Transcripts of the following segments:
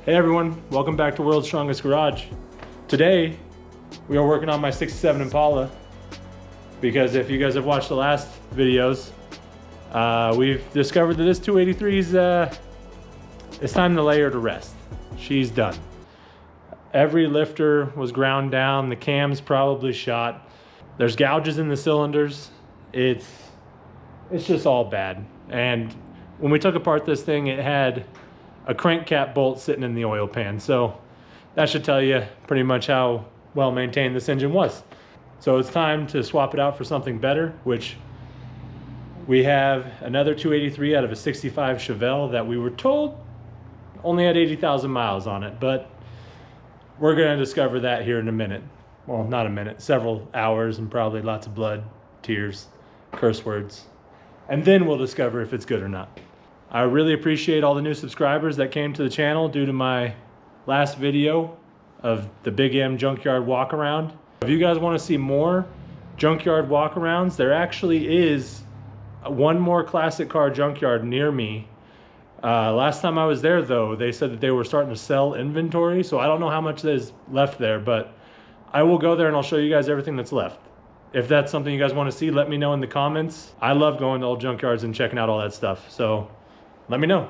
Hey everyone, welcome back to World's Strongest Garage. Today, we are working on my 67 Impala because if you guys have watched the last videos, we've discovered that this 283's, it's time to lay her to rest. She's done. Every lifter was ground down, the cam's probably shot. There's gouges in the cylinders. It's just all bad. And when we took apart this thing, it had a crankcap bolt sitting in the oil pan. So that should tell you pretty much how well maintained this engine was. So it's time to swap it out for something better, which we have another 283 out of a 65 Chevelle that we were told only had 80,000 miles on it, but we're gonna discover that here in a minute. Well, not a minute, several hours, and probably lots of blood, tears, curse words. And then we'll discover if it's good or not. I really appreciate all the new subscribers that came to the channel due to my last video of the Big M junkyard walk around. If you guys want to see more junkyard walk arounds, there actually is one more classic car junkyard near me. Last time I was there though, they said that they were starting to sell inventory, so I don't know how much is left there, but I will go there and I'll show you guys everything that's left. If that's something you guys want to see, let me know in the comments. I love going to old junkyards and checking out all that stuff, so let me know.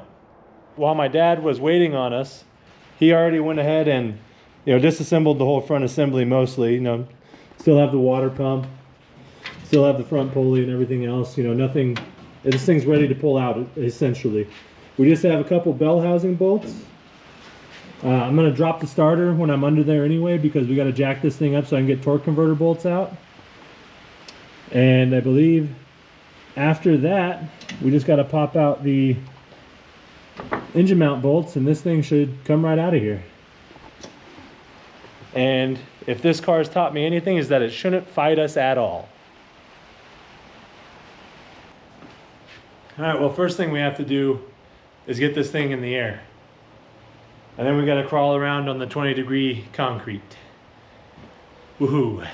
While my dad was waiting on us, he already went ahead and disassembled the whole front assembly mostly. Still have the water pump, still have the front pulley and everything else. Nothing, this thing's ready to pull out essentially. We just have a couple bell housing bolts. I'm gonna drop the starter when I'm under there anyway because we gotta jack this thing up so I can get torque converter bolts out. And I believe after that, we just gotta pop out the engine mount bolts and this thing should come right out of here. And if this car's taught me anything, is that it shouldn't fight us at all. All right, well, first thing we have to do is get this thing in the air. And then we gotta crawl around on the 20-degree concrete. Woohoo.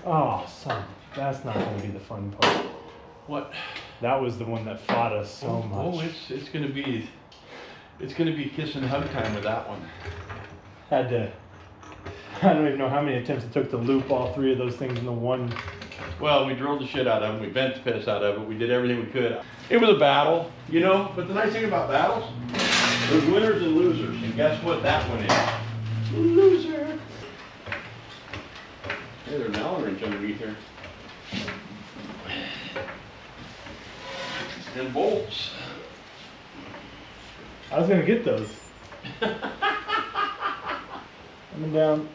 Oh, son, that's not gonna be the fun part. What? That was the one that fought us so much. Oh, it's gonna be kiss and hug time with that one. I don't even know how many attempts it took to loop all three of those things into one. Well, we drilled the shit out of them, we bent the piss out of it, we did everything we could. It was a battle, but the nice thing about battles, there's winners and losers, and guess what that one is? Loser. Hey, there's an Allen wrench underneath here. And bolts. I was gonna get those. Coming down.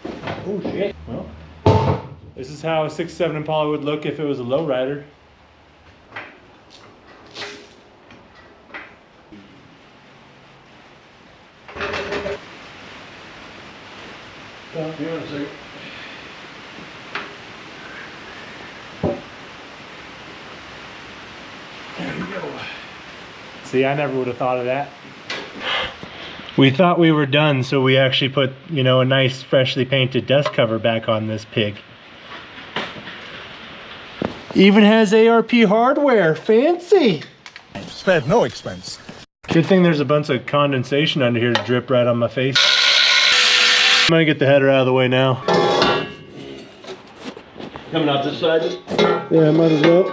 Oh shit. Well, this is how a 67 Impala would look if it was a lowrider. Hang on a second. There you go. See, I never would have thought of that. We thought we were done, so we actually put, a nice freshly painted dust cover back on this pig. Even has ARP hardware, fancy! Spared no expense. Good thing there's a bunch of condensation under here to drip right on my face. I'm gonna get the header out of the way now. Coming out this side? Yeah, might as well.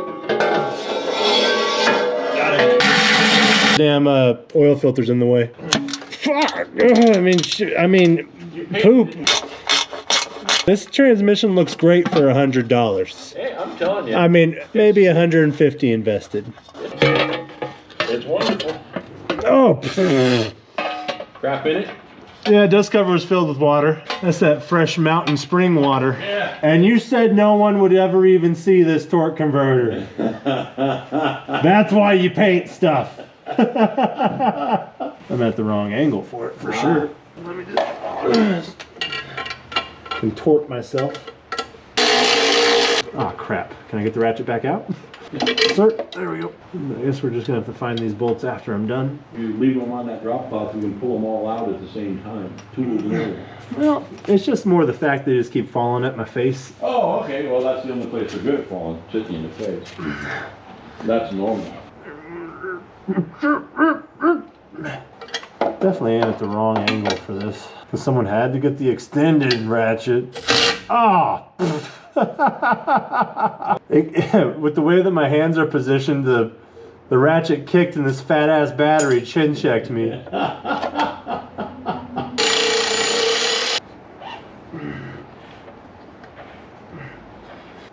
Got it. Damn oil filter's in the way. Fuck! I mean, poop. This transmission looks great for $100. Hey, I'm telling you. I mean, maybe 150 invested. It's wonderful. Oh! Crap in it? Yeah, dust cover is filled with water. That's that fresh mountain spring water. Yeah. And you said no one would ever even see this torque converter. That's why you paint stuff. I'm at the wrong angle for it, for sure. Let me just contort myself. Ah, crap. Can I get the ratchet back out? Sir, there we go. I guess we're just gonna have to find these bolts after I'm done. You leave them on that drop cloth, you can pull them all out at the same time. Tools and everything. Well, it's just more the fact that they just keep falling at my face. Oh, okay. Well, that's the only place they're good at falling, sitting in the face. That's normal. Definitely aimed at the wrong angle for this. Because someone had to get the extended ratchet. Ah! With the way that my hands are positioned, the ratchet kicked and this fat ass battery chin checked me.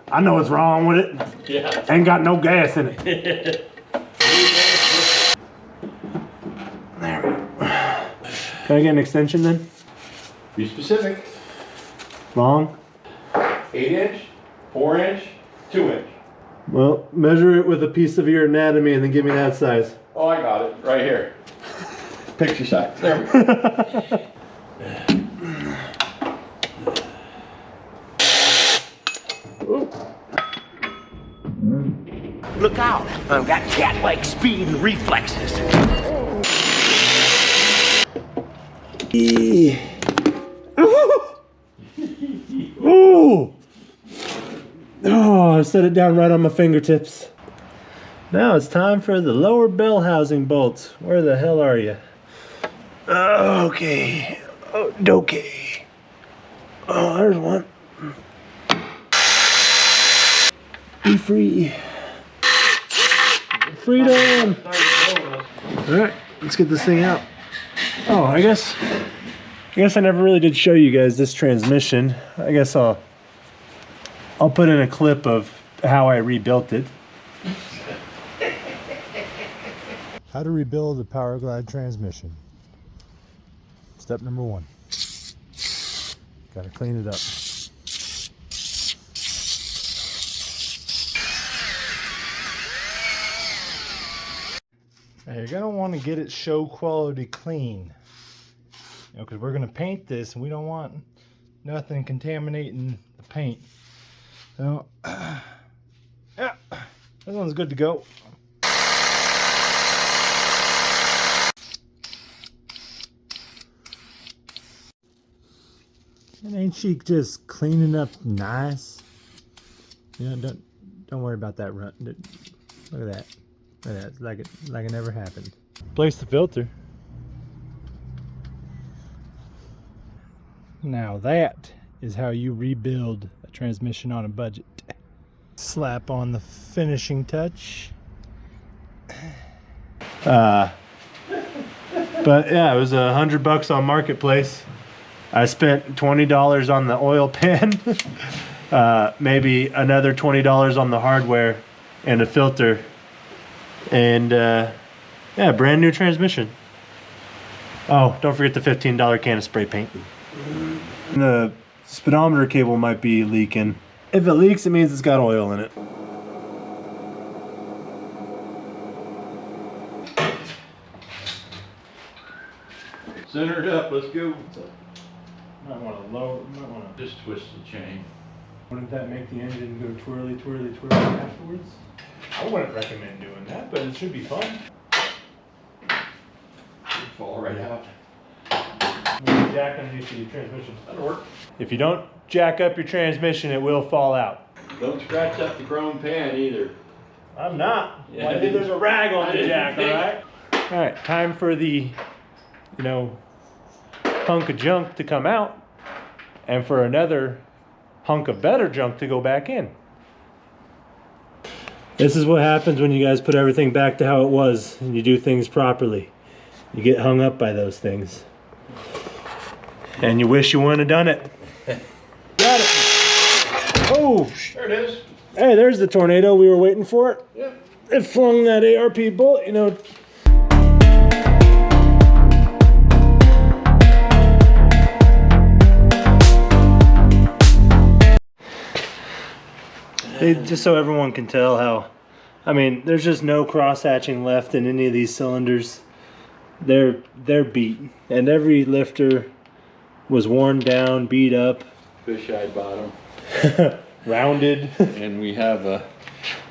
I know what's wrong with it. Yeah. Ain't got no gas in it. There we go. Can I get an extension then? Be specific. Long? 8-inch, 4-inch, 2-inch. Well, measure it with a piece of your anatomy and then give me that size. Oh, I got it. Right here. Picture size. There we go. Look out! I've got cat-like speed and reflexes. Ooh! Oh, I set it down right on my fingertips. Now it's time for the lower bell housing bolts. Where the hell are you? Okay. Oh, okay. Oh, there's one. Be free. Freedom! Alright, let's get this thing out. Oh, I guess I never really did show you guys this transmission. I guess I'll put in a clip of how I rebuilt it. How to rebuild a Power Glide transmission. Step number 1. Gotta clean it up. Now you're gonna want to get it show quality clean. You know, because we're gonna paint this and we don't want nothing contaminating the paint. So, yeah, this one's good to go. And ain't she just cleaning up nice? You know, don't worry about that run. Look at that. Look at that. Like it never happened. Place the filter. Now that is how you rebuild a transmission on a budget. Slap on the finishing touch. But yeah, it was $100 on Marketplace. I spent $20 on the oil pan, maybe another $20 on the hardware and a filter, and yeah, brand new transmission. Oh, don't forget the $15 can of spray paint. The speedometer cable might be leaking. If it leaks, it means it's got oil in it. Center it up. Let's go. Might want to lower. Might want to. Just twist the chain. Wouldn't that make the engine go twirly, twirly, twirly afterwards? I wouldn't recommend doing that, but it should be fun. It'll fall right out. Jack underneath your transmission. That'll work. If you don't jack up your transmission, it will fall out. Don't scratch up the chrome pan either. I'm not. Yeah. I think there's a rag on I the didn't jack, think- alright? Alright, time for the, you know, hunk of junk to come out, and for another hunk of better junk to go back in. This is what happens when you guys put everything back to how it was and you do things properly. You get hung up by those things. And you wish you wouldn't have done it. Got it. Oh, There it is. hey, there's the tornado. We were waiting for it. Yep. It flung that ARP bullet, you know. Just so everyone can tell how, I mean, there's just no cross hatching left in any of these cylinders. They're beat, and every lifter was worn down, beat up, Fisheye bottom. rounded. And we have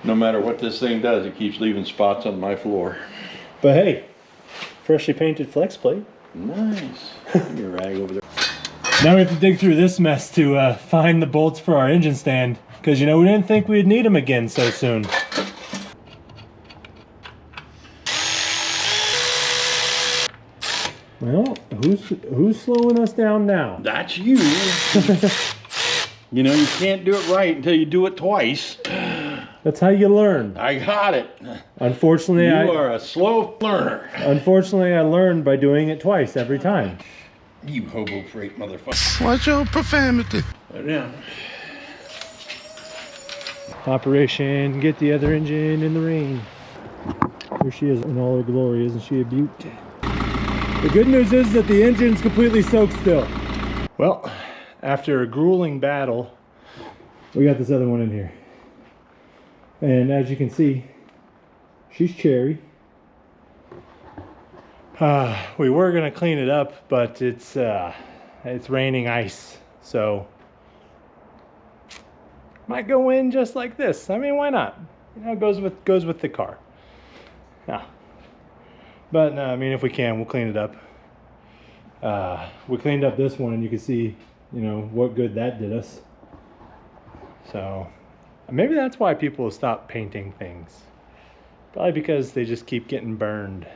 no matter what this thing does, it keeps leaving spots on my floor. But hey, freshly painted flex plate. Nice. Give me a rag over there. Now we have to dig through this mess to find the bolts for our engine stand, because you know we didn't think we'd need them again so soon. Well, who's slowing us down now? That's you. You know, you can't do it right until you do it twice. That's how you learn. I got it. Unfortunately, You are a slow learner. Unfortunately, I learned by doing it twice every time. You hobo freight motherfucker. Watch your profanity. Yeah. Operation Get the Other Engine in the Rain. Here she is in all her glory, isn't she a beaut? The good news is that the engine's completely soaked still. Well, after a grueling battle, we got this other one in here. And as you can see, she's cherry. We were gonna clean it up, but it's raining ice, so might go in just like this. I mean, why not? You know, it goes with the car. Yeah. But no, I mean, if we can, we'll clean it up. We cleaned up this one, and you can see, you know, what good that did us. So maybe that's why people stop painting things. Probably because they just keep getting burned.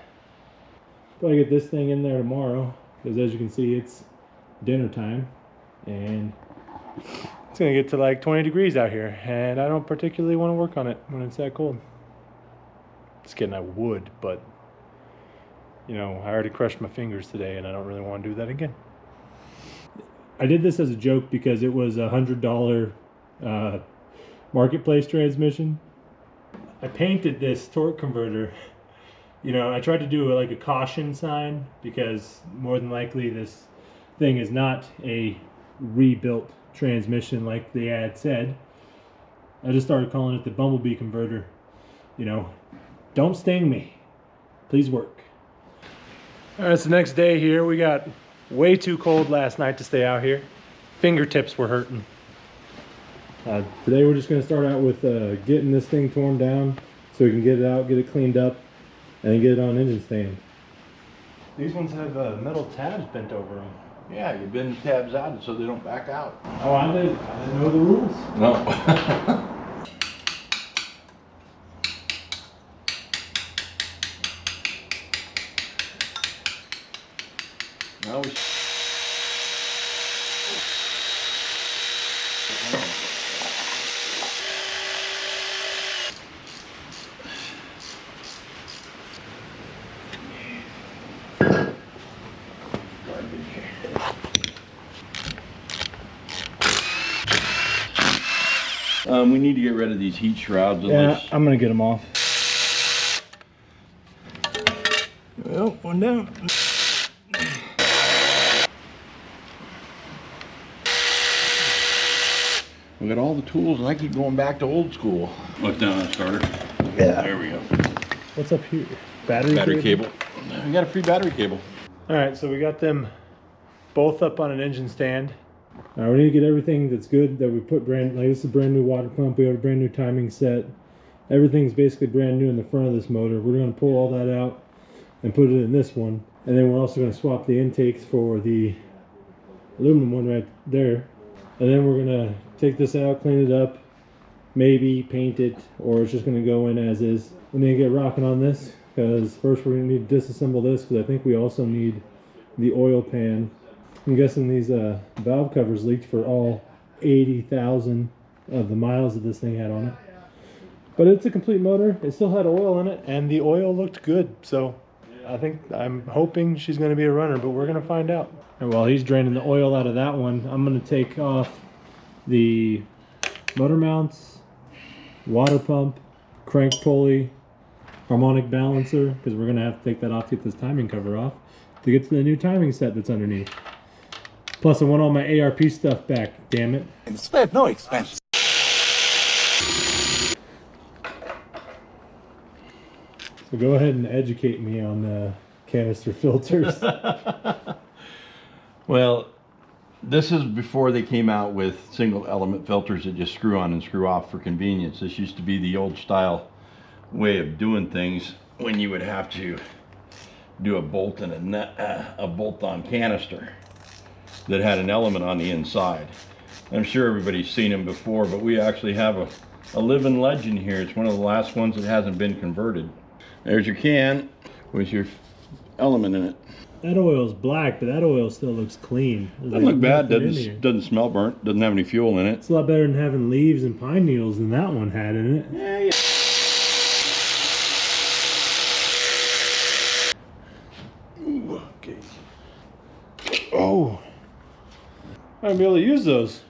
Probably get this thing in there tomorrow, because as you can see, it's dinner time, and it's gonna get to like 20 degrees out here, and I don't particularly want to work on it when it's that cold. Just kidding, I would, but you know, I already crushed my fingers today, and I don't really want to do that again. I did this as a joke because it was $100 marketplace transmission. I painted this torque converter. You know, I tried to do like a caution sign because more than likely this thing is not a rebuilt transmission like the ad said. I just started calling it the Bumblebee converter. You know, don't sting me. Please work. All right, it's the next day here. We got way too cold last night to stay out here. Fingertips were hurting. Today we're just going to start out with getting this thing torn down so we can get it out, get it cleaned up, and then get it on engine stand. These ones have metal tabs bent over them. Yeah, you bend the tabs out so they don't back out. Oh, I didn't know the rules. No. Now we we need to get rid of these heat shrouds. Yeah, I'm gonna get them off. Well, one down. We got all the tools, and I keep going back to old school. Look down that starter. Yeah. There we go. What's up here? Battery cable. We got a free battery cable. All right, so we got them both up on an engine stand. We need to get everything that's good that we put like this is a brand new water pump. We have a brand new timing set. Everything's basically brand new in the front of this motor. We're going to pull all that out and put it in this one. And then we're also going to swap the intakes for the aluminum one right there. And then we're going to take this out, clean it up, maybe paint it, or it's just going to go in as is. We need to get rocking on this because first we're going to need to disassemble this because I think we also need the oil pan. I'm guessing these valve covers leaked for all 80,000 of the miles that this thing had on it. But it's a complete motor. It still had oil in it, and the oil looked good. So I'm hoping she's going to be a runner, but we're going to find out. And while he's draining the oil out of that one, I'm going to take off the motor mounts, water pump, crank pulley, harmonic balancer, because we're going to have to take that off to get this timing cover off to get to the new timing set that's underneath. Plus I want all my ARP stuff back, damn it. Spared no expense. So go ahead and educate me on canister filters. Well, this is before they came out with single element filters that just screw on and screw off for convenience. This used to be the old style way of doing things when you would have to do a bolt and a bolt-on canister that had an element on the inside. I'm sure everybody's seen them before, but we actually have a living legend here. It's one of the last ones that hasn't been converted. There's your can with your element in it. That oil's black, but that oil still looks clean. Doesn't look bad. Doesn't smell burnt. Doesn't have any fuel in it. It's a lot better than having leaves and pine needles than that one had in it. Yeah. Ooh, okay. Oh, I might be able to use those.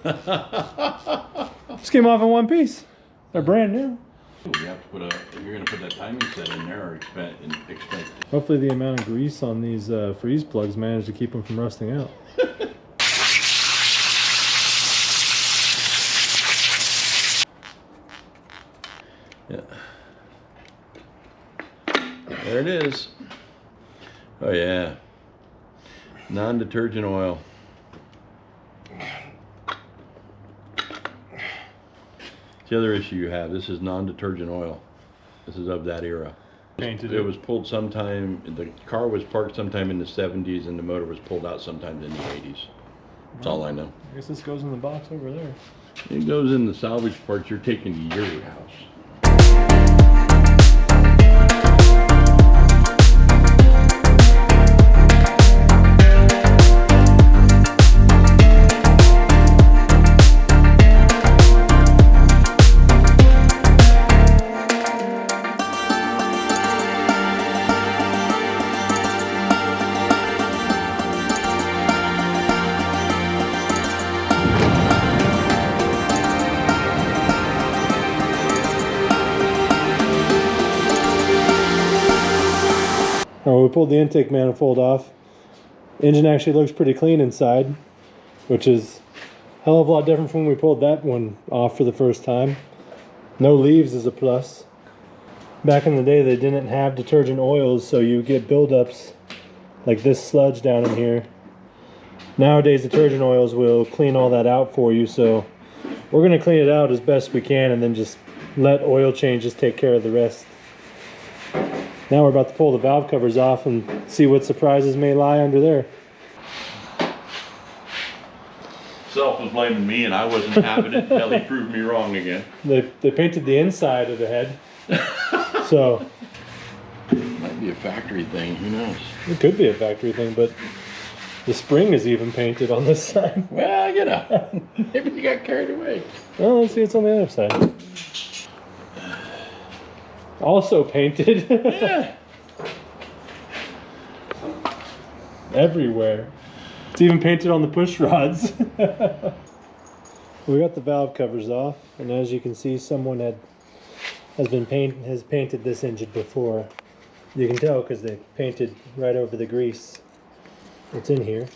Just came off in one piece. They're brand new. You have to put if you're going to put that timing set in there, or expensive. Hopefully the amount of grease on these freeze plugs managed to keep them from rusting out. Yeah. There it is. Oh yeah. Non-detergent oil. The other issue you have, this is non-detergent oil. This is of that era. Painted It was pulled sometime, the car was parked sometime in the 70s and the motor was pulled out sometime in the 80s. That's all I know. I guess this goes in the box over there. It goes in the salvage parts you're taking to your house. Oh, we pulled the intake manifold off. Engine actually looks pretty clean inside, which is a hell of a lot different from when we pulled that one off for the first time. No leaves is a plus. Back in the day, they didn't have detergent oils, so you get buildups like this sludge down in here. Nowadays, detergent oils will clean all that out for you, so we're going to clean it out as best we can and then just let oil changes take care of the rest. Now we're about to pull the valve covers off and see what surprises may lie under there. Self was blaming me and I wasn't having it until he proved me wrong again. They painted the inside of the head, so Might be a factory thing, who knows? it could be a factory thing, but the spring is even painted on this side. Well, you know, maybe you got carried away. Well, let's see what's on the other side. Also painted. Yeah. Everywhere. It's even painted on the push rods. We got the valve covers off, and as you can see, someone has painted this engine before. You can tell because they painted right over the grease. It's in here.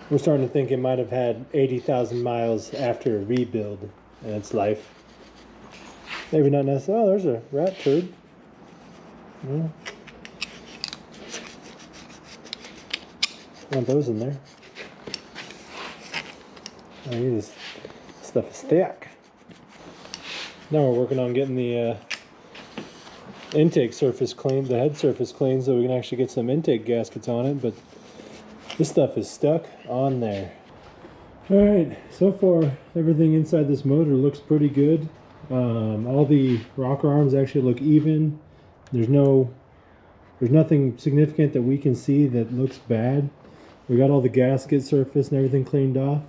We're starting to think it might have had 80,000 miles after a rebuild in its life. Maybe not necessarily. Oh, there's a rat turd. Yeah. Want those in there. Oh, this stuff is thick. Now we're working on getting the intake surface cleaned, the head surface cleaned, so we can actually get some intake gaskets on it, but this stuff is stuck on there. Alright, so far everything inside this motor looks pretty good. All the rocker arms actually look even. There's nothing significant that we can see that looks bad. We got all the gasket surface and everything cleaned off.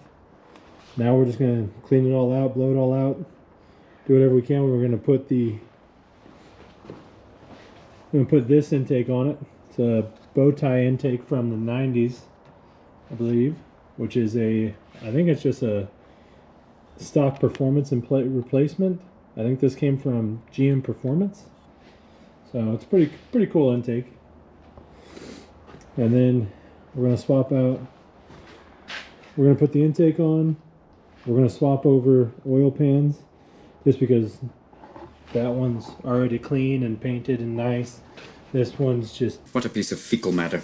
Now we're just gonna clean it all out, blow it all out, do whatever we can. We're gonna put this intake on it. It's a bow tie intake from the 90s, I believe, which is I think it's just a stock performance and replacement. I think this came from GM Performance, so it's pretty cool intake. And then we're gonna swap out. We're gonna put the intake on. We're gonna swap over oil pans, just because that one's already clean and painted and nice. This one's just... What a piece of fecal matter.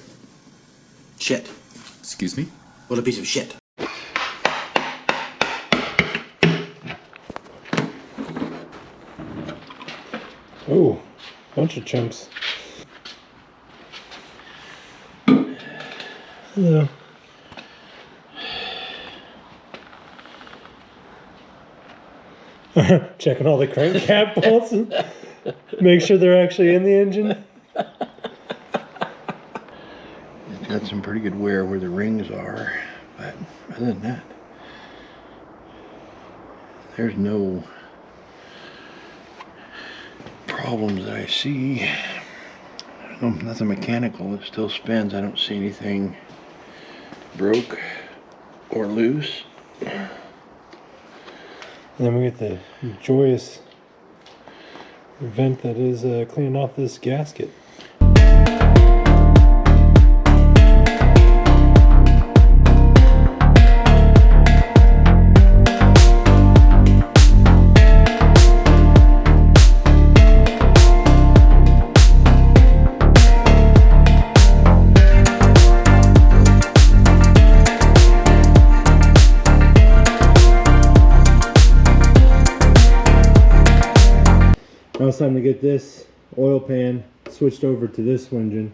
Shit. Excuse me? What a piece of shit. Oh, bunch of chunks. Hello. Checking all the crankcap bolts and make sure they're actually in the engine. got some pretty good wear where the rings are, but other than that, there's no problems that I see. No, nothing mechanical. It still spins. I don't see anything broke or loose. And then we get the joyous event that is cleaning off this gasket. Now it's time to get this oil pan switched over to this engine.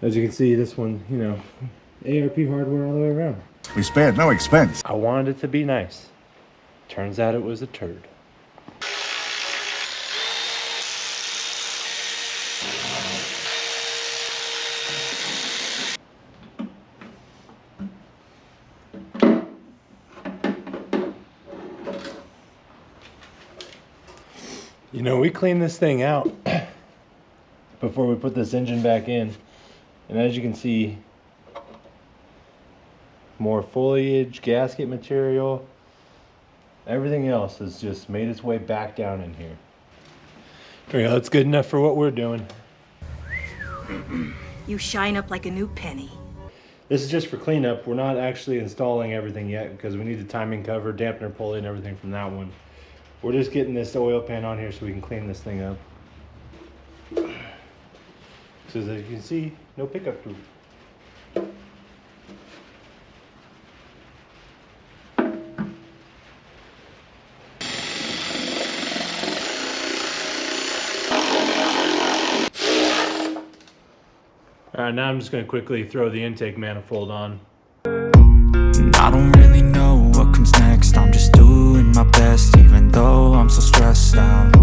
As you can see, this one, you know, ARP hardware all the way around. We spared no expense. I wanted it to be nice. Turns out it was a turd. You know, we cleaned this thing out before we put this engine back in. And as you can see, more foliage, gasket material, everything else has just made its way back down in here. There we go, that's good enough for what we're doing. You shine up like a new penny. This is just for cleanup. We're not actually installing everything yet because we need the timing cover, dampener pulley, and everything from that one. We're just getting this oil pan on here so we can clean this thing up. So as you can see, no pickup tube. Alright, now I'm just going to quickly throw the intake manifold on. I don't really know what comes next. I'm just doing my best, even though I'm so stressed out.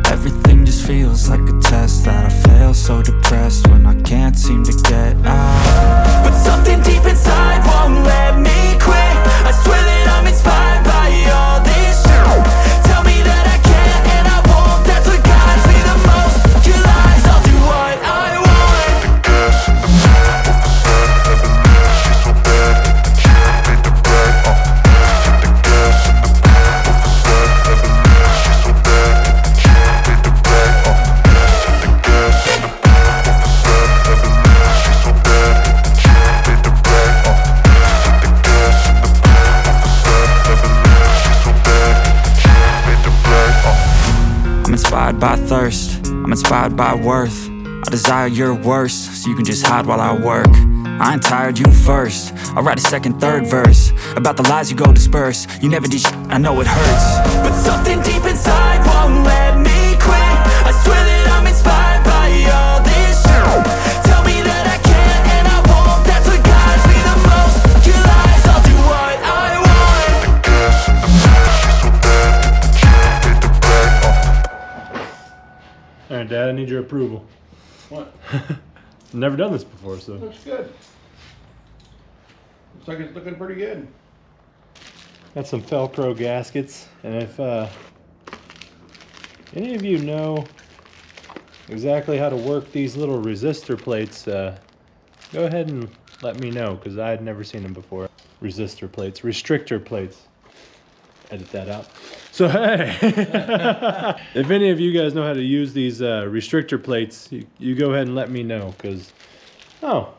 Everything just feels like a test that I fail, so depressed when I can't seem to get out. But something deep inside won't let me quit. I swear that I'm inspired by all this shit. Tell me that I can't and I won't. That's what guides me the most. Your lies, I'll do what I want. By thirst, I'm inspired by worth. I desire your worst, so you can just hide while I work. I ain't tired, you first. I'll write a second, third verse about the lies you go disperse. You never did shit, I know it hurts. But something deep inside won't let me quit. I swear that I'm inspired by all this shit. Tell me that I can't and I won't. That's what guides me the most. Your lies, I'll do what I want. Alright, Dad, I need your approval. What? Never done this before, so. Looks good. Looks like it's looking pretty good. Got some Velcro gaskets, and if any of you know exactly how to work these little resistor plates, go ahead and let me know, because I had never seen them before. Resistor plates, restrictor plates. Edit that out. So hey, if any of you guys know how to use these restrictor plates, you go ahead and let me know, because, oh,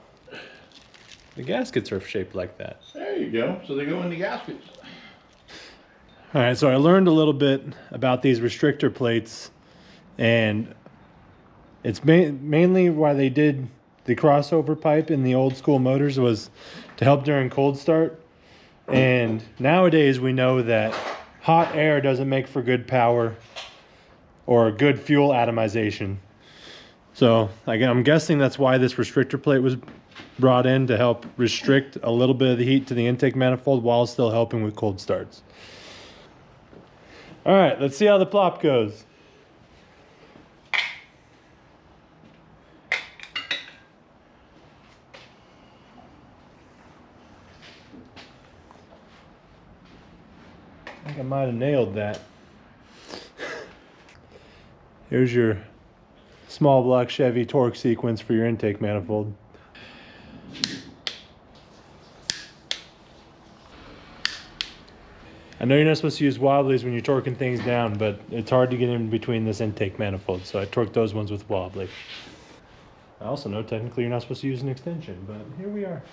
the gaskets are shaped like that. There you go. So they go in the gaskets. All right, so I learned a little bit about these restrictor plates, and it's mainly why they did the crossover pipe in the old school motors was to help during cold start. And nowadays we know that hot air doesn't make for good power or good fuel atomization. So again, I'm guessing that's why this restrictor plate was brought in, to help restrict a little bit of the heat to the intake manifold while still helping with cold starts. All right, let's see how the plop goes. might have nailed that. Here's your small block Chevy torque sequence for your intake manifold. I know you're not supposed to use wobblies when you're torquing things down, but it's hard to get in between this intake manifold, so I torqued those ones with wobbly. I also know technically you're not supposed to use an extension, but here we are.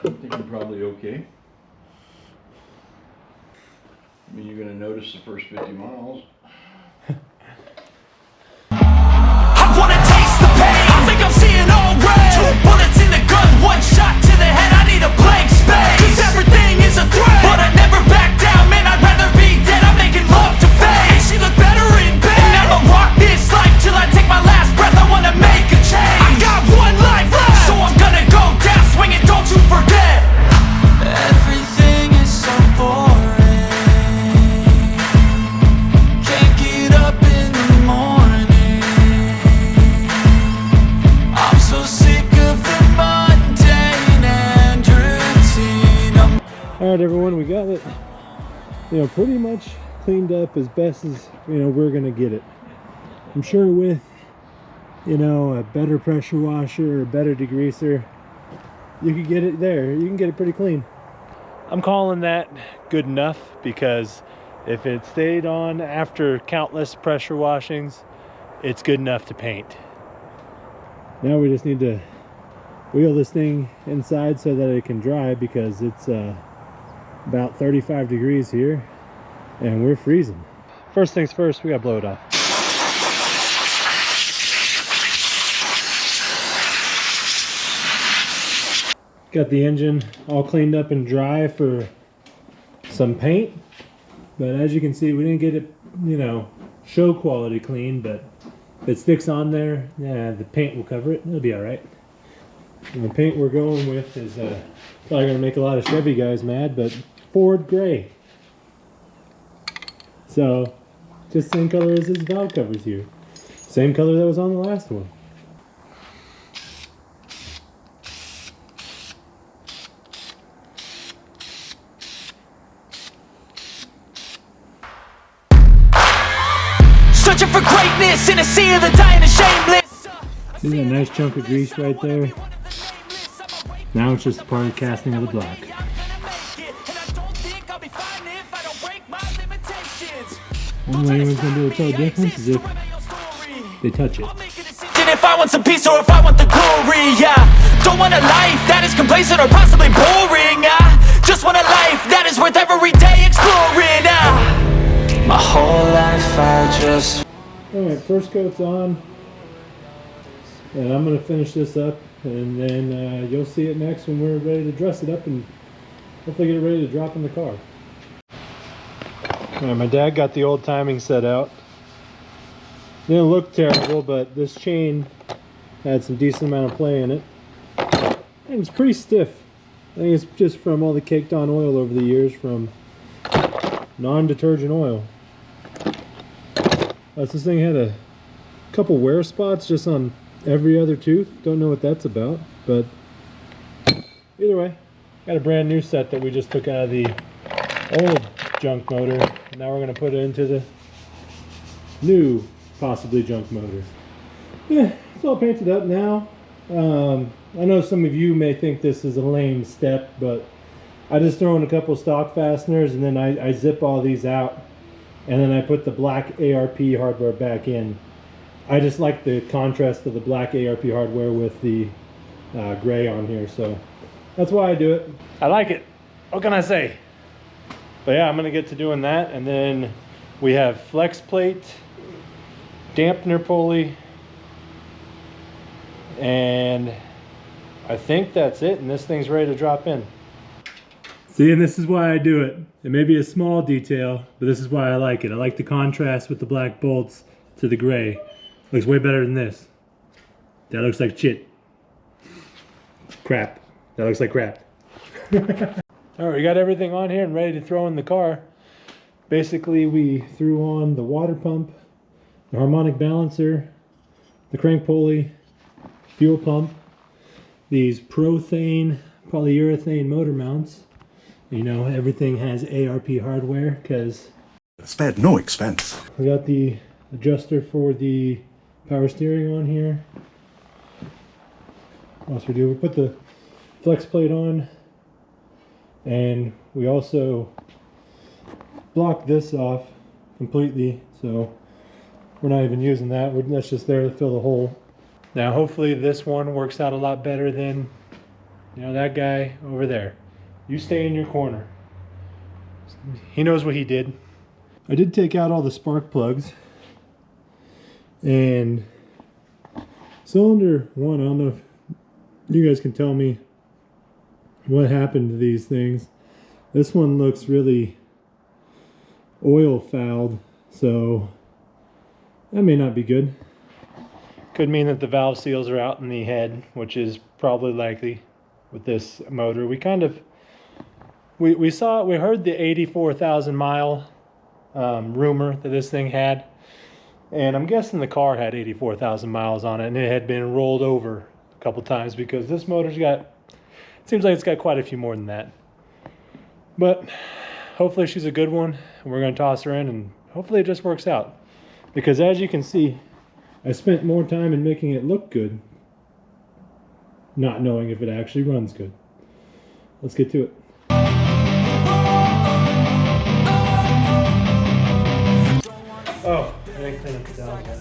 I think you're probably okay. I mean, you're gonna notice the first 50 miles. I wanna taste the pain. I think I'm seeing all red. 2 bullets in the gun, 1 shot to the head. I need a blank space. 'Cause everything is a threat, but I never back down. Man, I'd rather be dead. I'm making love to fate. And she look better in bed. And I'ma rock this life till I take my last breath. I wanna make a change. I got 1 life left, so I'm gonna go down swinging. Don't you forget. Everything is so boring. Can't get up in the morning. I'm so sick of the mundane and routine. All right, everyone, we got it, pretty much cleaned up as best as, we're gonna get it. I'm sure with, a better pressure washer or a better degreaser, you could get it there. You can get it pretty clean. I'm calling that good enough because if it stayed on after countless pressure washings, it's good enough to paint. Now we just need to wheel this thing inside so that it can dry because it's about 35 degrees here and we're freezing. First things first, we gotta blow it off. Got the engine all cleaned up and dry for some paint, but as you can see, we didn't get it, show quality clean, but if it sticks on there, yeah, the paint will cover it. It'll be all right. And the paint we're going with is probably gonna make a lot of Chevy guys mad, but Ford gray. So, just same color as his valve covers here. Same color that was on the last one. Searching for greatness in a sea of the dying and shameless. See that nice chunk of grease right there? Now it's just part of the casting of the block. Only way anyone's gonna be able to tell the difference is if they touch it. If I want some peace or if I want the glory, yeah. Don't want a life that is complacent or possibly boring. I just want a life that is worth every day exploring. My whole life I just... Alright, first coat's on. And I'm gonna finish this up and then you'll see it next when we're ready to dress it up and hopefully get it ready to drop in the car. Alright, my dad got the old timing set out. Didn't look terrible, but this chain had some decent amount of play in it. And it's pretty stiff. I think it's just from all the caked on oil over the years from non-detergent oil. This thing had a couple wear spots just on every other tooth. Don't know what that's about, but either way, got a brand new set that we just took out of the old junk motor. Now we're going to put it into the new, possibly junk motor. Yeah, it's all painted up now. I know some of you may think this is a lame step, but I just throw in a couple stock fasteners and then I zip all these out and then I put the black ARP hardware back in. I just like the contrast of the black ARP hardware with the gray on here, so that's why I do it. I like it. What can I say? But yeah, I'm gonna get to doing that, and then we have flex plate, dampener pulley, and I think that's it, and this thing's ready to drop in. See, and this is why I do it. It may be a small detail, but this is why I like it. I like the contrast with the black bolts to the gray. Looks way better than this. That looks like shit. Crap. That looks like crap. Alright, we got everything on here and ready to throw in the car. Basically, we threw on the water pump, the harmonic balancer, the crank pulley, fuel pump, these Prothane polyurethane motor mounts. You know, everything has ARP hardware because spared no expense. we got the adjuster for the power steering on here. What else we do? We put the flex plate on, and we also blocked this off completely, so we're not even using that. That's just there to fill the hole. Now hopefully this one works out a lot better than, you know, that guy over there. You stay in your corner. He knows what he did. I did take out all the spark plugs, and cylinder one, I don't know if you guys can tell me what happened to these things. This one looks really oil fouled, so that may not be good. Could mean that the valve seals are out in the head, which is probably likely with this motor. We kind of we heard the 84,000 mile rumor that this thing had, and I'm guessing the car had 84,000 miles on it, and it had been rolled over a couple times because this motor's got, it seems like it's got quite a few more than that. But hopefully she's a good one, and we're going to toss her in, and hopefully it just works out. Because as you can see, I spent more time in making it look good, not knowing if it actually runs good. Let's get to it. Oh, I didn't clean up the down yet.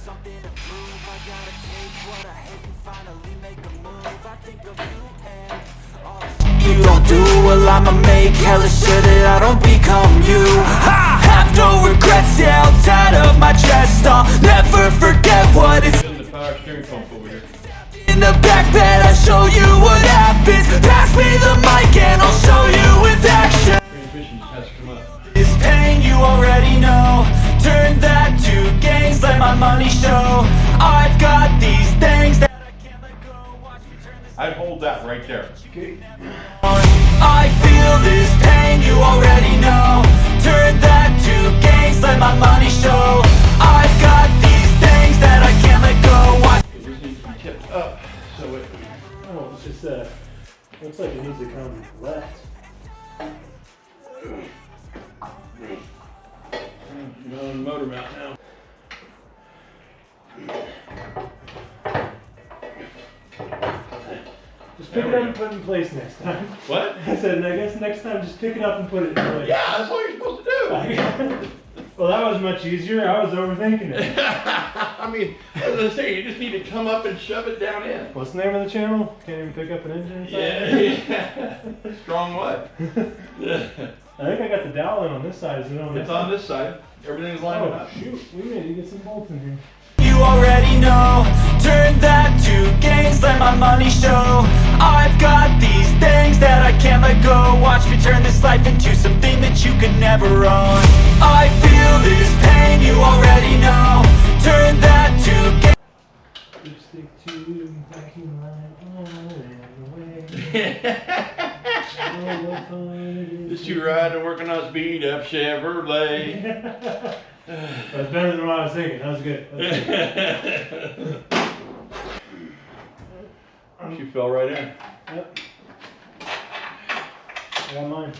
You don't do, well I'ma make hella sure that I don't become you. I have no regrets, yeah, I'll tie up my chest. I'll never forget what it's In the power steering pump over here. in the back bed. I'll show you what happens. Pass me the mic and I'll show you with action. Transmission just has to come up. This pain you already know. Turn that to gains, let my money show. I've got these things that I can't let go. Watch me turn this. I'd hold that right there. Okay. I feel this pain, you already know. Turn that to gains, let my money show. I've got these things that I can't let go. Watch. It just needs to be tipped up so it. Oh, it's just looks like it needs to come left. You're on the motor mount now. Just pick it up and put it in place next time. What? I said, I guess next time just pick it up and put it in place. Yeah, that's what you're supposed to do. Well, that was much easier. I was overthinking it. I mean, as I say, you just need to come up and shove it down in. What's the name of the channel? Can't even pick up an engine inside. Yeah. Strong what? I think I got the dowel in on this side. Is it on this It's side? on this side. Everything's lined Oh, up. shoot. We need to get some bolts in here. You already know. Turn that to gains, let my money show. I've got these things that I can't let go. Watch me turn this life into something that you could never own. I feel this pain, you already know. Turn that to gains. Stick to vacuum line all the way. Just you riding, working on speed up Chevrolet. That's better than what I was thinking. That was good. She fell right in. Yep. I got mine.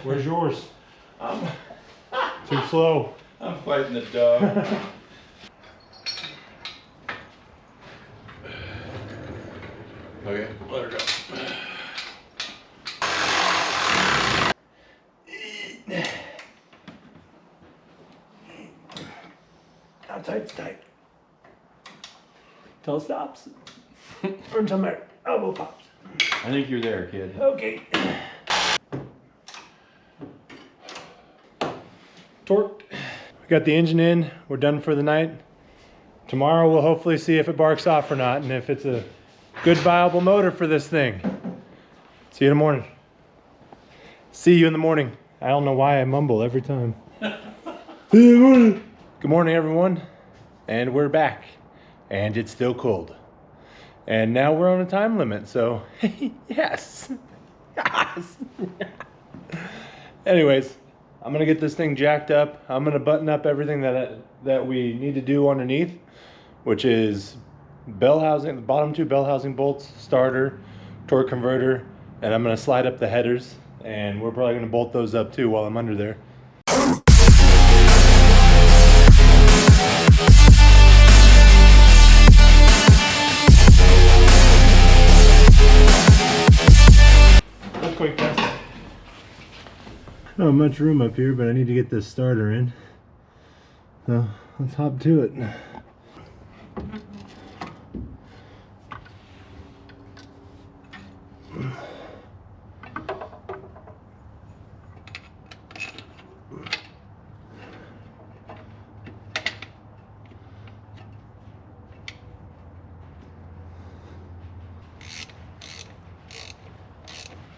Where's yours? Too slow. I'm fighting the dog. Okay, let her go. How tight's tight? Till it stops. Or until my elbow pops. I think you're there, kid. Okay. Torqued. We got the engine in. We're done for the night. Tomorrow we'll hopefully see if it barks off or not, and if it's a good viable motor for this thing. See you in the morning. See you in the morning. I don't know why I mumble every time. See you in the morning. Good morning, everyone. And we're back. And it's still cold. And now we're on a time limit, so yes. Yes. Anyways, I'm gonna get this thing jacked up. I'm gonna button up everything that we need to do underneath, which is bell housing, the bottom 2 bell housing bolts, starter, torque converter, and I'm gonna slide up the headers, and we're probably gonna bolt those up too while I'm under there. That's quick test. Not much room up here, but I need to get this starter in. So let's hop to it.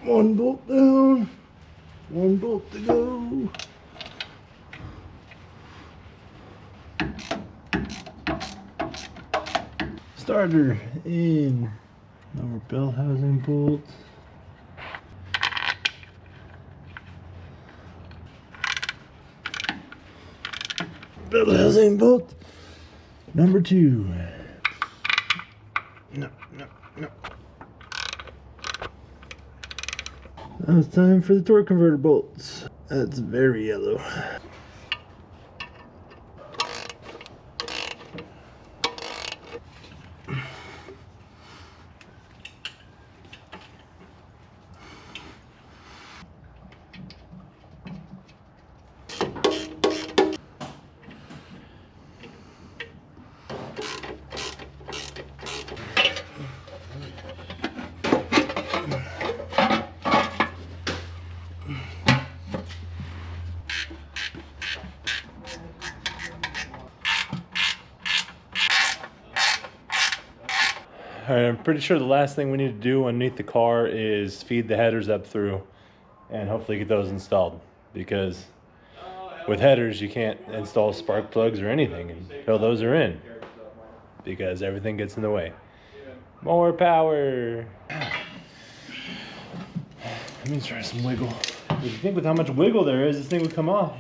One bolt down, one bolt to go. Starter in. Our bell housing bolt. Bell housing bolt number 2. No. Now it's time for the torque converter bolts. That's very yellow. Alright, I'm pretty sure the last thing we need to do underneath the car is feed the headers up through and hopefully get those installed, because with headers you can't install spark plugs or anything until those are in, because everything gets in the way. More power! Let me try some wiggle. If you think with how much wiggle there is, this thing would come off.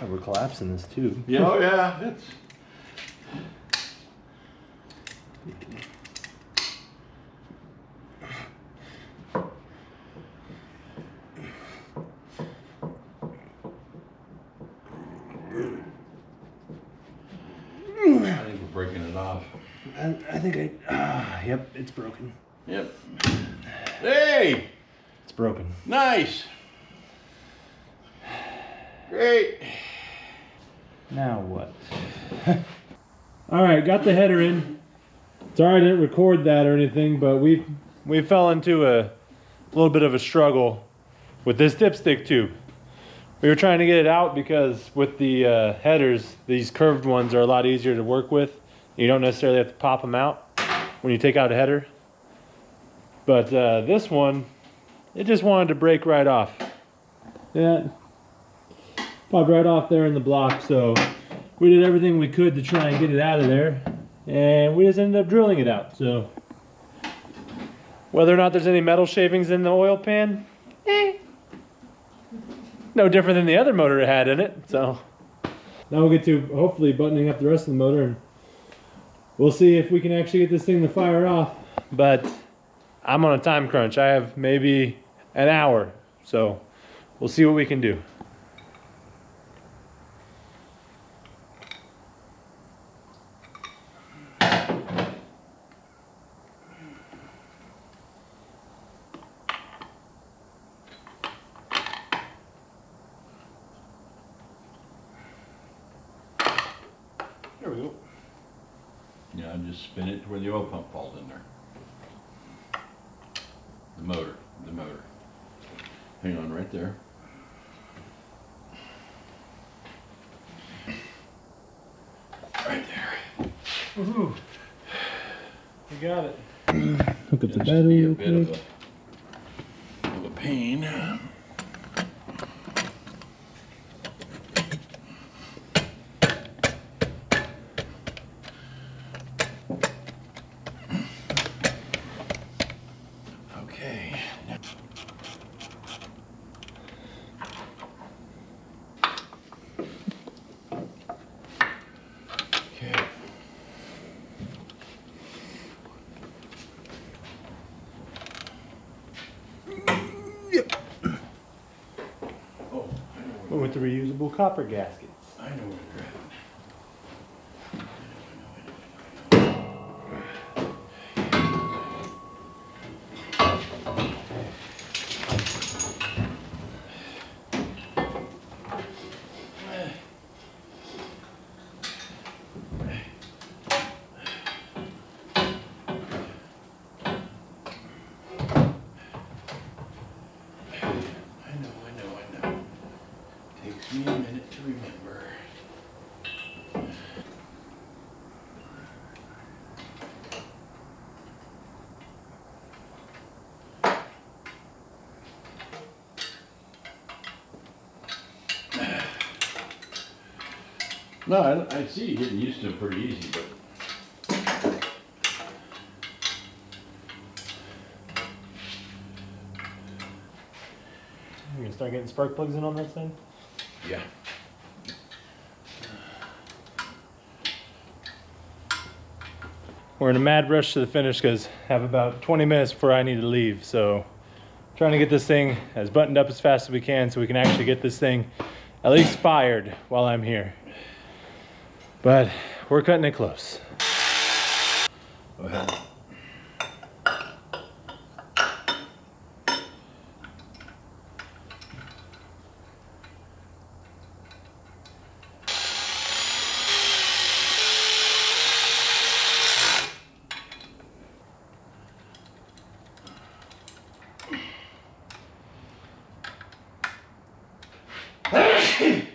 Oh, we're collapsing this tube. Yeah, oh yeah, it's... I think we're breaking it off. I think yep, it's broken. Yep. Hey! It's broken. Nice! Great! Now what? Alright, got the header in. Sorry I didn't record that or anything, but we fell into a little bit of a struggle with this dipstick tube. We were trying to get it out because with the headers, these curved ones are a lot easier to work with. You don't necessarily have to pop them out when you take out a header. But this one, it just wanted to break right off. Yeah, popped right off there in the block, so we did everything we could to try and get it out of there, and we just ended up drilling it out. So whether or not there's any metal shavings in the oil pan, no different than the other motor it had in it. So now we'll get to hopefully buttoning up the rest of the motor, and we'll see if we can actually get this thing to fire off. But I'm on a time crunch. I have maybe an hour, so we'll see what we can do. There we go. Yeah, just spin it to where the oil pump falls in there. The motor. Hang on right there. Right there. Woohoo! We got it. Hook up the Just battery be a real bit quick. of a pain. Okay. the reusable copper gaskets. I know where they're at. I know. Takes me a minute to remember. No, I see you getting used to it pretty easy, but You gonna start getting spark plugs in on this thing? yeah. We're in a mad rush to the finish because I have about 20 minutes before I need to leave. So trying to get this thing as buttoned up as fast as we can so we can actually get this thing at least fired while I'm here. But we're cutting it close. Go ahead.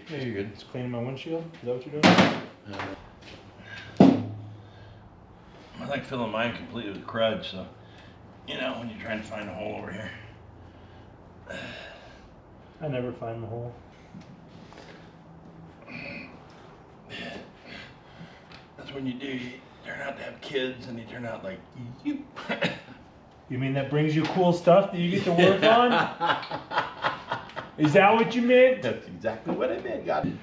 Yeah, you're good. Just cleaning my windshield. Is that what you're doing? I like filling mine completely with crud, so, you know, when you're trying to find a hole over here. I never find the hole. That's when you do, you turn out to have kids and they turn out like you. You mean that brings you cool stuff that you get to work on? Is that what you meant? That's exactly what I meant, got it.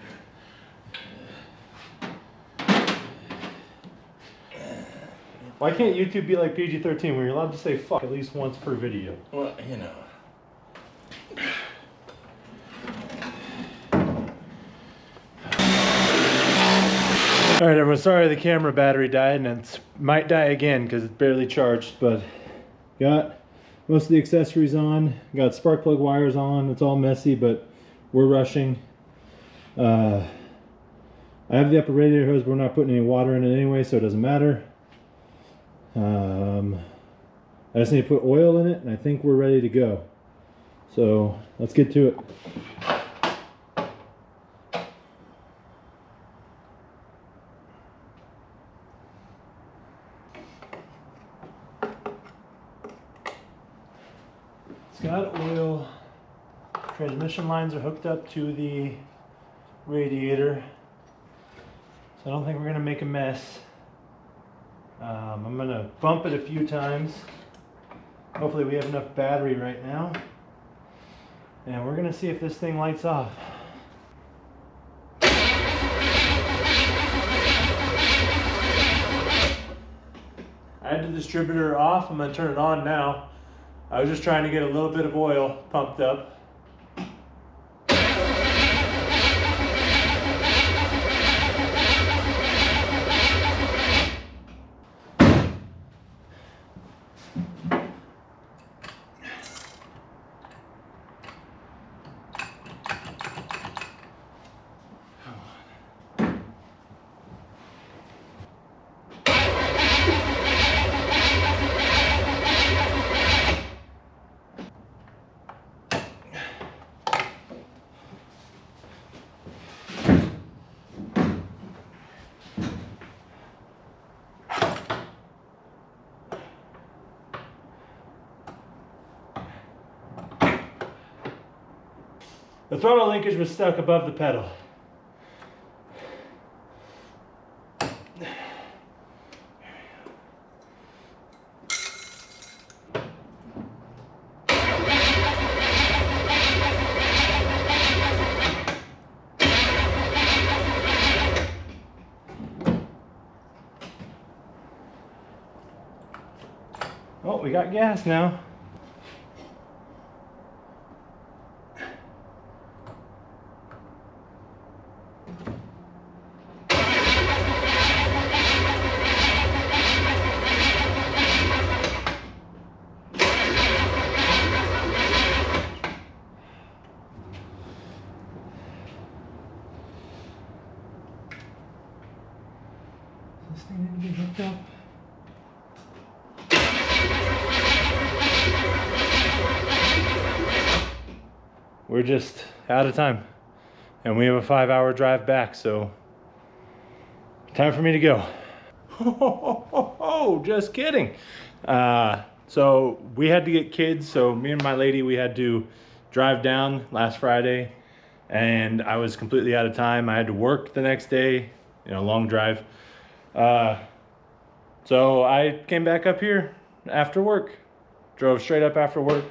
Why can't YouTube be like PG-13 where you're allowed to say fuck at least once per video? Well, you know. All right, everyone, sorry the camera battery died, and it might die again because it's barely charged, but got most of the accessories on, got spark plug wires on. It's all messy, but we're rushing. I have the upper radiator hose, but we're not putting any water in it anyway, so it doesn't matter. I just need to put oil in it, and I think we're ready to go. So let's get to it. It's got oil. Transmission lines are hooked up to the radiator, so I don't think we're gonna make a mess. I'm gonna bump it a few times. Hopefully we have enough battery right now, and we're gonna see if this thing lights off. I had the distributor off. I'm gonna turn it on now. I was just trying to get a little bit of oil pumped up. The throttle linkage was stuck above the pedal. Oh, we got gas now. this thing need to be hooked up? We're just out of time, and we have a 5-hour drive back, so time for me to go. Oh, just kidding. So we had to get kids, so me and my lady, we had to drive down last Friday, and I was completely out of time. I had to work the next day, you know, long drive. So I came back up here after work, drove straight up after work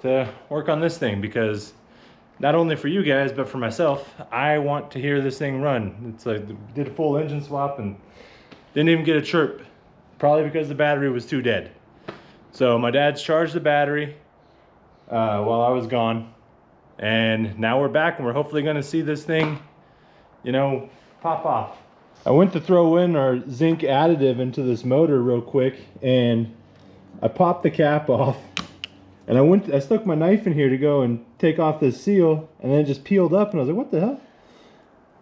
to work on this thing, because not only for you guys, but for myself, I want to hear this thing run. It's like, did a full engine swap and didn't even get a chirp, probably because the battery was too dead. So my dad's charged the battery while I was gone, and now we're back, and we're hopefully gonna see this thing, you know, pop off. I went to throw in our zinc additive into this motor real quick, and I popped the cap off, and I stuck my knife in here to go and take off this seal, and then it just peeled up, and I was like, what the hell?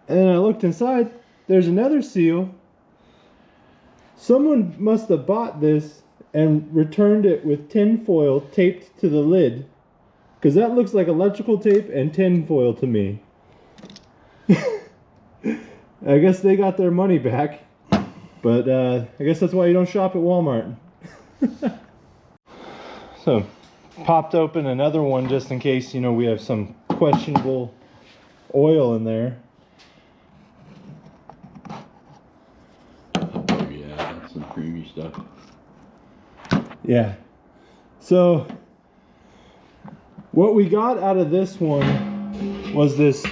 And then I looked inside, there's another seal. Someone must have bought this and returned it with tin foil taped to the lid, because that looks like electrical tape and tin foil to me. I guess they got their money back, but I guess that's why you don't shop at Walmart. So, popped open another one just in case, you know, we have some questionable oil in there. Oh yeah, that's some creamy stuff. Yeah. So, what we got out of this one was this,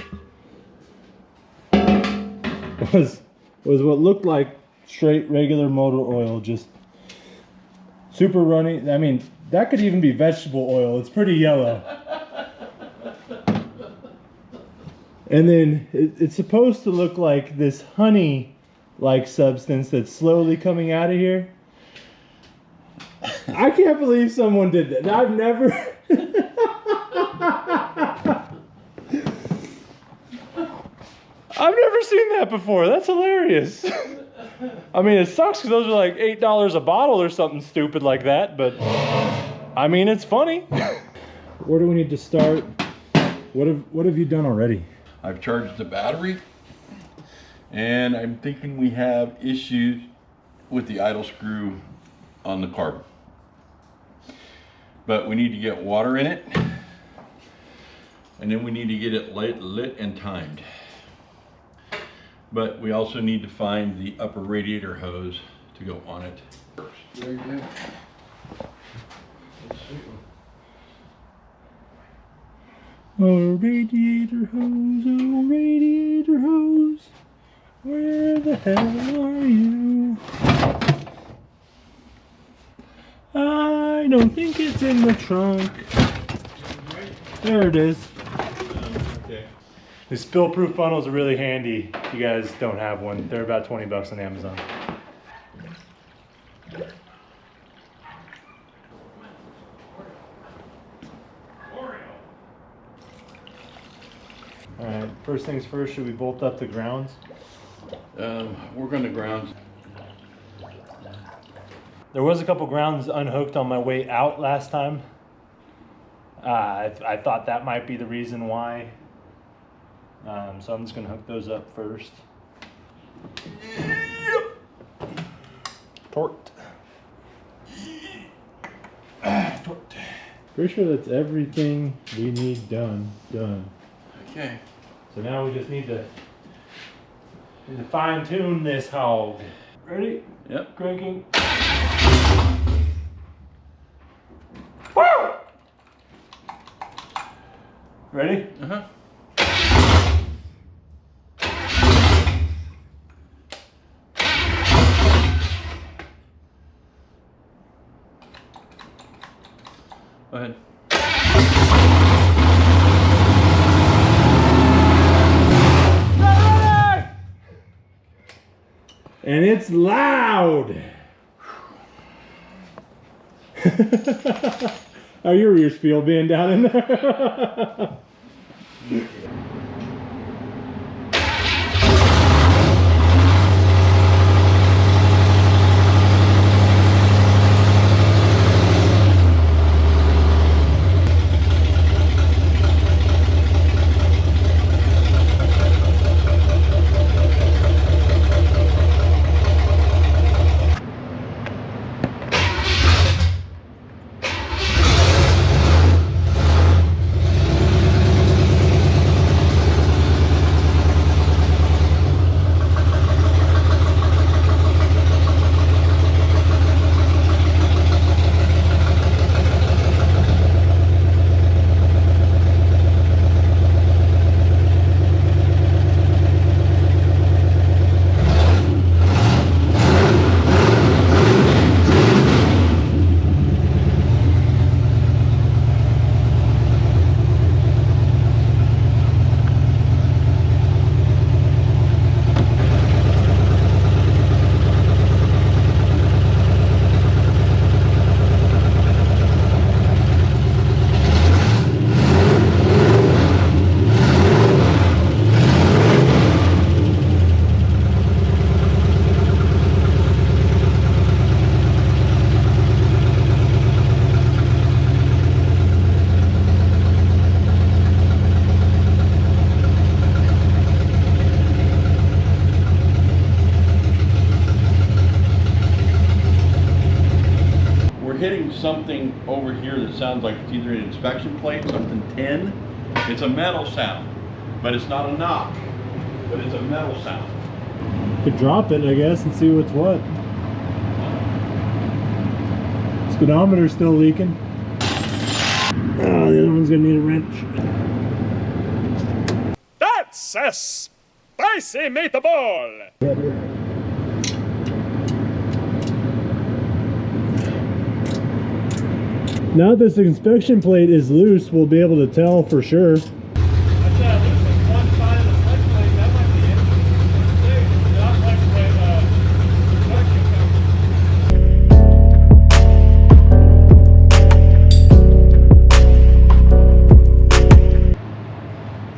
was what looked like straight regular motor oil, just super runny. I mean, that could even be vegetable oil. It's pretty yellow. And then it's supposed to look like this honey-like substance that's slowly coming out of here. I can't believe someone did that. I've never... I've never seen that before. That's hilarious. I mean, it sucks because those are like $8 a bottle or something stupid like that, but I mean, it's funny. Where do we need to start? What have you done already? I've charged the battery, and I'm thinking we have issues with the idle screw on the carb. But we need to get water in it, and then we need to get it lit and timed. But we also need to find the upper radiator hose to go on it first. There you go. Oh, radiator hose, where the hell are you? I don't think it's in the trunk. There it is. Okay. These spill-proof funnels are really handy if you guys don't have one. They're about 20 bucks on Amazon. Alright, first things first, should we bolt up the grounds? We're going to ground. There was a couple grounds unhooked on my way out last time. I thought that might be the reason why. So I'm just going to hook those up first. Torqued. Torqued. Pretty sure that's everything we need done. Okay. So now we just need to fine tune this hog. Ready? Yep. Cranking. Woo! Ready? Uh-huh. Go ahead. And it's loud. How your ears feel being down in there? something over here that sounds like it's either an inspection plate, something tin. It's a metal sound, but it's not a knock, but it's a metal sound. Could drop it, I guess, and see what's what. Speedometer's still leaking. Oh, the other one's gonna need a wrench. That's a spicy meatball! Now that this inspection plate is loose, we'll be able to tell for sure.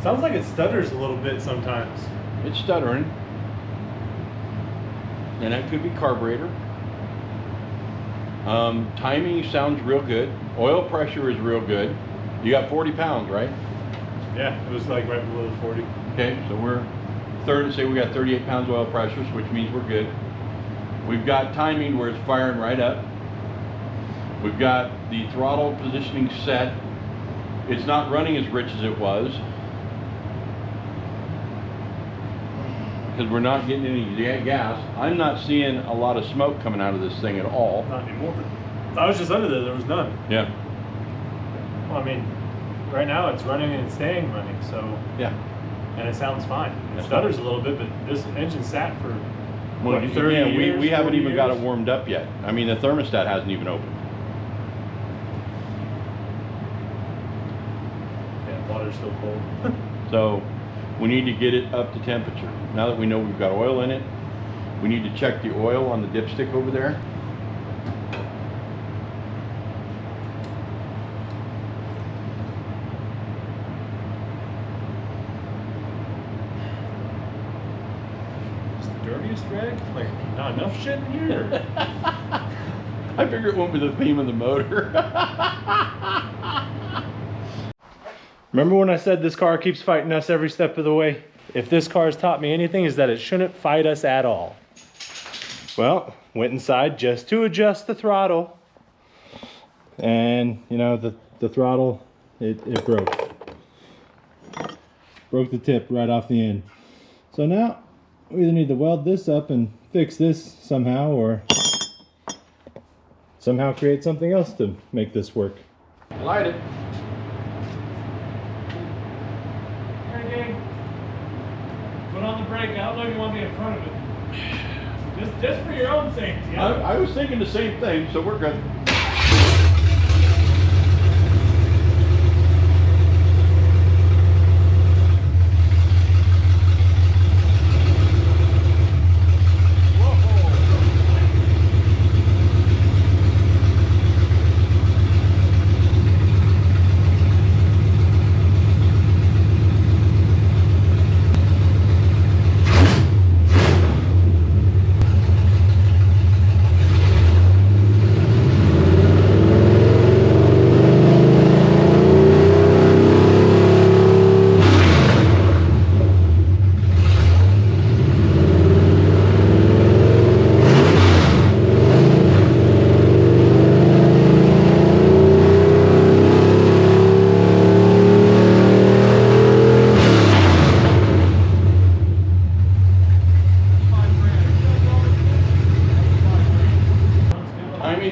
Sounds like it stutters a little bit sometimes. It's stuttering. And that could be carburetor. Timing sounds real good. Oil pressure is real good. You got 40 pounds, right? Yeah, it was like right below 40. Okay, so we're say we got 38 pounds oil pressure, which means we're good. We've got timing where it's firing right up. We've got the throttle positioning set. It's not running as rich as it was, because we're not getting any gas. I'm not seeing a lot of smoke coming out of this thing at all. Not anymore. I was just under there was none. Yeah. Well, I mean, right now it's running and it's staying running, so. Yeah. And it sounds fine. It That's stutters fine. a little bit, but this engine sat for Well, what, 30 yeah, years, we haven't 40 even got it years? warmed up yet. I mean, the thermostat hasn't even opened. Yeah, water's still cold. So we need to get it up to temperature. Now that we know we've got oil in it, we need to check the oil on the dipstick over there. It's the dirtiest rag? Like, not enough shit in here? I figure it won't be the theme of the motor. Remember when I said this car keeps fighting us every step of the way? If this car has taught me anything, is that it shouldn't fight us at all. Well, went inside just to adjust the throttle. And, you know, the throttle, it broke. Broke the tip right off the end. So now, we either need to weld this up and fix this somehow, or somehow create something else to make this work. Light it. Put on the brake. I don't know if you want to be in front of it. Just for your own safety. I was thinking the same thing, so we're good.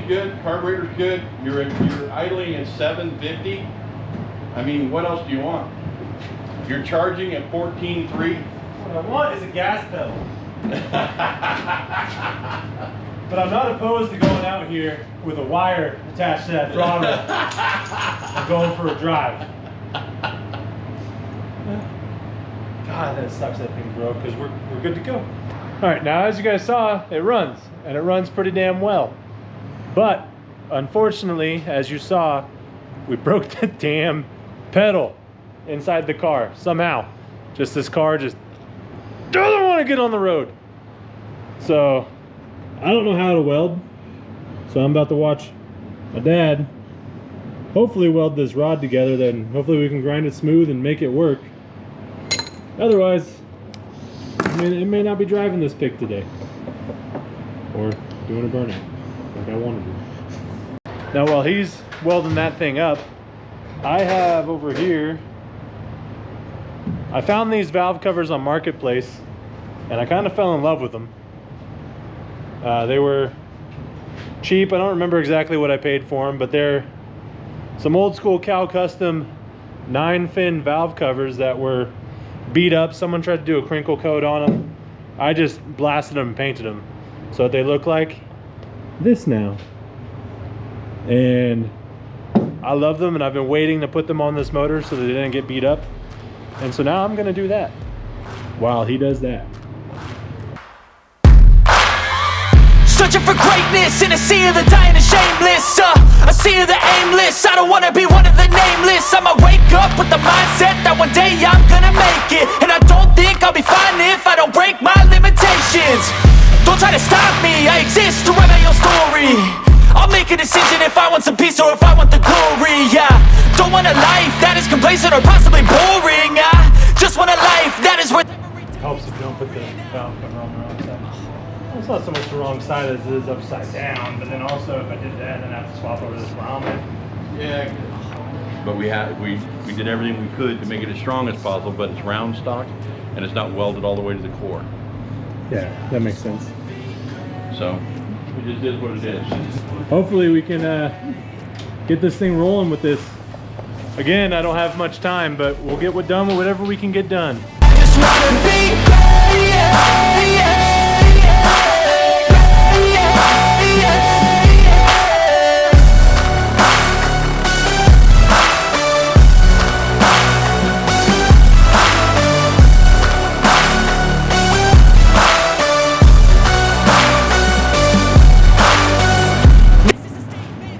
Good, carburetor's good. You're idling at 750. I mean, what else do you want? You're charging at 14.3. What I want is a gas pedal. But I'm not opposed to going out here with a wire attached to that throttle and going for a drive. God, that sucks that thing broke, because we're good to go. All right, now as you guys saw, it runs, and it runs pretty damn well. But unfortunately, as you saw, we broke the damn pedal inside the car somehow. Just this car just doesn't want to get on the road. So I don't know how to weld. So I'm about to watch my dad hopefully weld this rod together. Then hopefully we can grind it smooth and make it work. Otherwise, I mean, it may not be driving this pig today, or doing a burnout like I want to do. Now while he's welding that thing up, I have over here, I found these valve covers on Marketplace and I kind of fell in love with them. They were cheap. I don't remember exactly what I paid for them, but they're some old school Cal Custom 9-fin valve covers that were beat up. Someone tried to do a crinkle coat on them. I just blasted them and painted them. So they look like this now. And I love them, and I've been waiting to put them on this motor so that they didn't get beat up. And so now I'm gonna do that while he does that. Searching for greatness in a sea of the dying and shameless, a sea of the aimless. I don't wanna be one of the nameless. I'ma wake up with the mindset that one day I'm gonna make it. And I don't think I'll be fine if I don't break my limitations. Don't try to stop me, I exist to write my own story. I'll make a decision if I want some peace or if I want the glory. Yeah, don't want a life that is complacent or possibly boring. I just want a life that is worth. Helps if you don't put the valve cover on the wrong side. It's not so much the wrong side as it is upside down, but then also if I did that, then I have to swap over this grommet. Yeah. But we did everything we could to make it as strong as possible, but it's round stock and it's not welded all the way to the core. Yeah, that makes sense. So it just is what it is. Hopefully we can get this thing rolling with this. Again, I don't have much time, but we'll get done with whatever we can get done. Just wanna be great, yeah, yeah.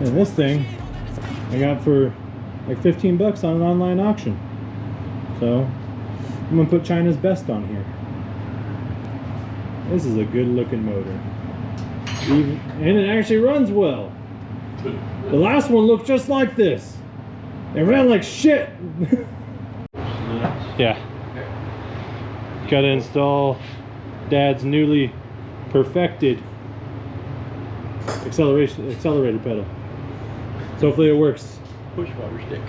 And this thing I got for like 15 bucks on an online auction. So I'm gonna put China's best on here. This is a good looking motor. And it actually runs well. The last one looked just like this. It ran like shit. Yeah. Gotta install Dad's newly perfected accelerator pedal. So hopefully it works. Push water stick.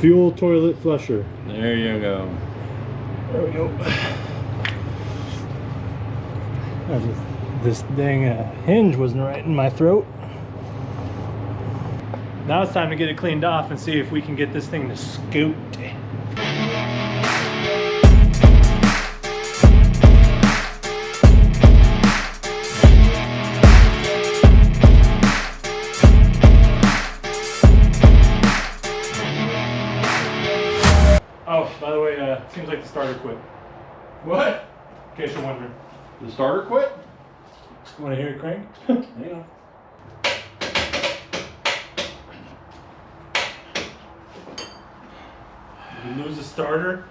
Fuel toilet flusher. There you go. There we go. This dang hinge wasn't right in my throat. Now it's time to get it cleaned off and see if we can get this thing to scoot. Oh, by the way, seems like the starter quit. What? In case you're wondering. The starter quit? You want to hear it crank? Hang on. Did you lose the starter?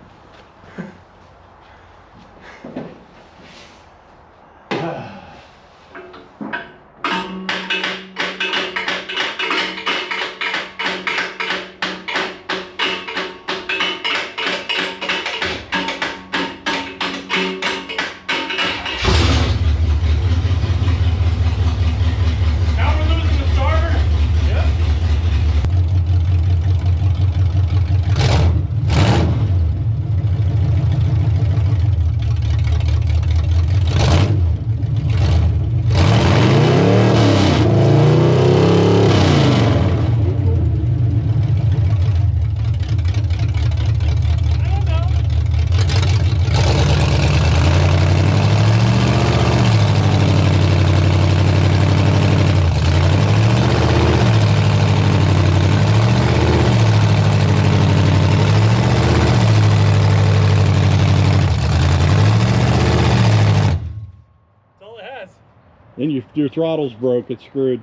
Then your throttle's broke, it's screwed.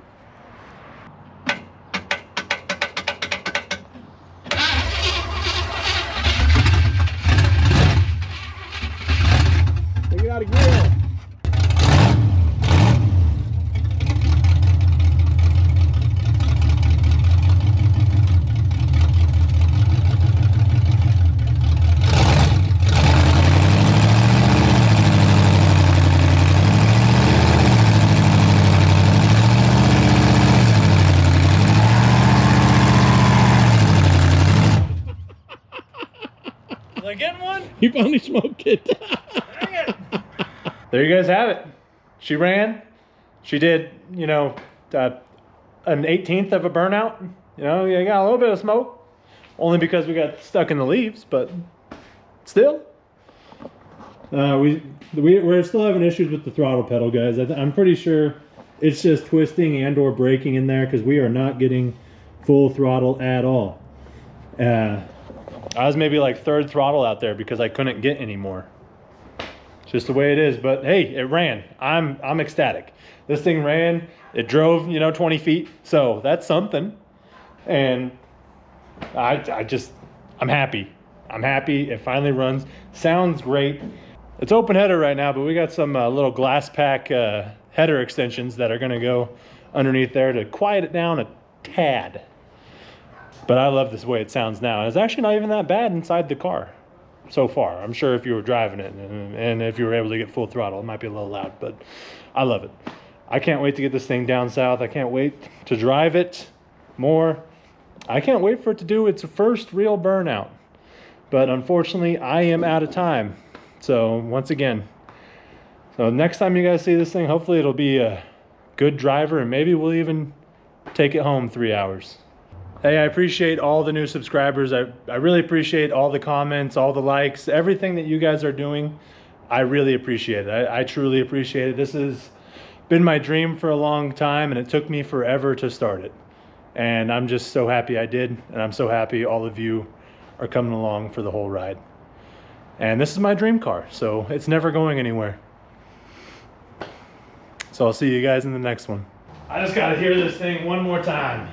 Take it out of gear. You finally smoked it. There you guys have it. She ran. She did, you know, an 1/18 of a burnout. You know, you got a little bit of smoke. Only because we got stuck in the leaves, but still. We're still having issues with the throttle pedal, guys. I'm pretty sure it's just twisting and or braking in there because we are not getting full throttle at all. I was maybe like third throttle out there because I couldn't get any more. It's just the way it is. But hey, it ran. I'm ecstatic. This thing ran. It drove, you know, 20 feet. So that's something. And I'm happy. I'm happy. It finally runs. Sounds great. It's open header right now, but we got some little glass pack header extensions that are going to go underneath there to quiet it down a tad. But I love this way it sounds now. And it's actually not even that bad inside the car so far. I'm sure if you were driving it and if you were able to get full throttle, it might be a little loud, but I love it. I can't wait to get this thing down south. I can't wait to drive it more. I can't wait for it to do its first real burnout. But unfortunately, I am out of time. So once again, so next time you guys see this thing, hopefully it'll be a good driver and maybe we'll even take it home 3 hours. Hey, I appreciate all the new subscribers. I really appreciate all the comments, all the likes, everything that you guys are doing. I really appreciate it. I truly appreciate it. This has been my dream for a long time and it took me forever to start it. And I'm just so happy I did. And I'm so happy all of you are coming along for the whole ride. And this is my dream car, so it's never going anywhere. So I'll see you guys in the next one. I just gotta hear this thing one more time.